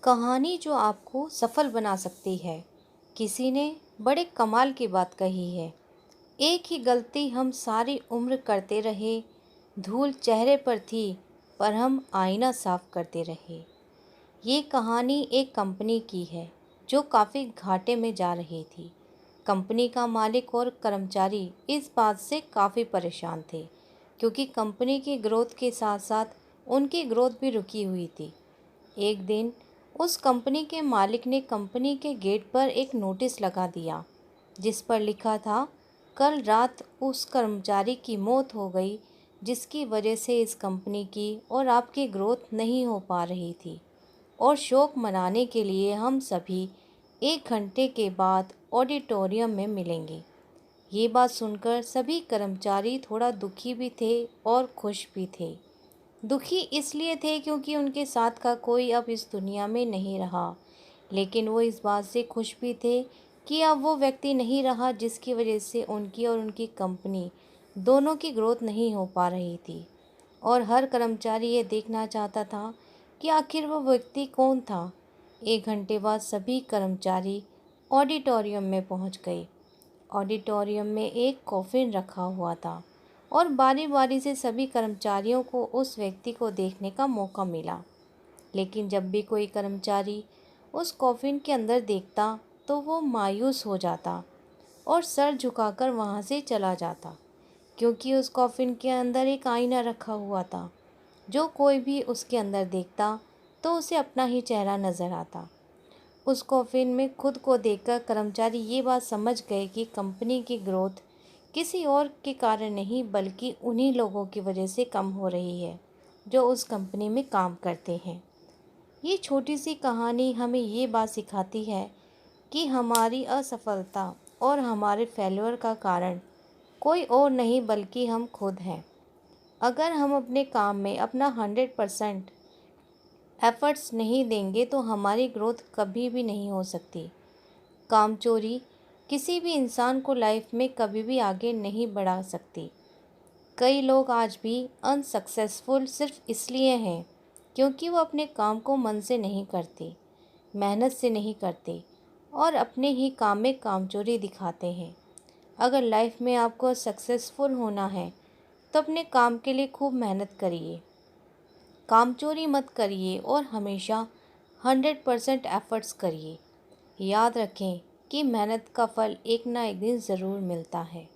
कहानी जो आपको सफल बना सकती है। किसी ने बड़े कमाल की बात कही है। एक ही गलती हम सारी उम्र करते रहे, धूल चेहरे पर थी पर हम आईना साफ करते रहे। ये कहानी एक कंपनी की है जो काफ़ी घाटे में जा रही थी। कंपनी का मालिक और कर्मचारी इस बात से काफ़ी परेशान थे क्योंकि कंपनी की ग्रोथ के साथ साथ उनकी ग्रोथ भी रुकी हुई थी। एक दिन उस कंपनी के मालिक ने कंपनी के गेट पर एक नोटिस लगा दिया जिस पर लिखा था, कल रात उस कर्मचारी की मौत हो गई जिसकी वजह से इस कंपनी की और आपकी ग्रोथ नहीं हो पा रही थी और शोक मनाने के लिए हम सभी 1 घंटे के बाद ऑडिटोरियम में मिलेंगे। ये बात सुनकर सभी कर्मचारी थोड़ा दुखी भी थे और खुश भी थे। दुखी इसलिए थे क्योंकि उनके साथ का कोई अब इस दुनिया में नहीं रहा, लेकिन वो इस बात से खुश भी थे कि अब वो व्यक्ति नहीं रहा जिसकी वजह से उनकी और उनकी कंपनी दोनों की ग्रोथ नहीं हो पा रही थी। और हर कर्मचारी ये देखना चाहता था कि आखिर वो व्यक्ति कौन था। 1 घंटे बाद सभी कर्मचारी ऑडिटोरियम में पहुंच गए। ऑडिटोरियम में एक कॉफिन रखा हुआ था और बारी बारी से सभी कर्मचारियों को उस व्यक्ति को देखने का मौका मिला। लेकिन जब भी कोई कर्मचारी उस कॉफिन के अंदर देखता तो वो मायूस हो जाता और सर झुकाकर वहाँ से चला जाता, क्योंकि उस कॉफिन के अंदर एक आईना रखा हुआ था। जो कोई भी उसके अंदर देखता तो उसे अपना ही चेहरा नज़र आता। उस कॉफिन में खुद को देखकर कर्मचारी ये बात समझ गए कि कंपनी की ग्रोथ किसी और के कारण नहीं बल्कि उन्हीं लोगों की वजह से कम हो रही है जो उस कंपनी में काम करते हैं। ये छोटी सी कहानी हमें ये बात सिखाती है कि हमारी असफलता और हमारे फेल्योर का कारण कोई और नहीं बल्कि हम खुद हैं। अगर हम अपने काम में अपना 100% एफर्ट्स नहीं देंगे तो हमारी ग्रोथ कभी भी नहीं हो सकती। कामचोरी किसी भी इंसान को लाइफ में कभी भी आगे नहीं बढ़ा सकती। कई लोग आज भी अनसक्सेसफुल सिर्फ इसलिए हैं क्योंकि वो अपने काम को मन से नहीं करते, मेहनत से नहीं करते और अपने ही काम में कामचोरी दिखाते हैं। अगर लाइफ में आपको सक्सेसफुल होना है तो अपने काम के लिए खूब मेहनत करिए, कामचोरी मत करिए और हमेशा 100% एफर्ट्स करिए। याद रखें कि मेहनत का फल एक ना एक दिन ज़रूर मिलता है।